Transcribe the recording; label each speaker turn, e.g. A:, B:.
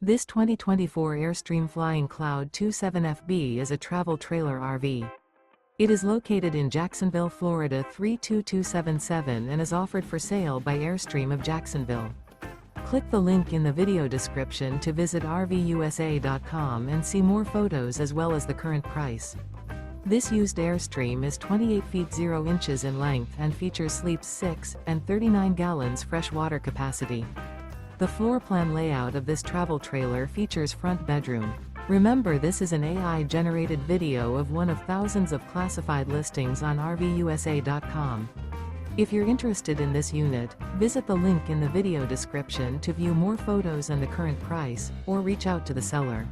A: This 2024 Airstream Flying Cloud 27FB is a travel trailer RV. It is located in Jacksonville, Florida 32277 and is offered for sale by Airstream of Jacksonville. Click the link in the video description to visit RVUSA.com and see more photos as well as the current price. This used Airstream is 28 feet 0 inches in length and features sleeps 6 and 39 gallons fresh water capacity. The floor plan layout of this travel trailer features front bedroom. Remember, this is an AI-generated video of one of thousands of classified listings on RVUSA.com. If you're interested in this unit, visit the link in the video description to view more photos and the current price, or reach out to the seller.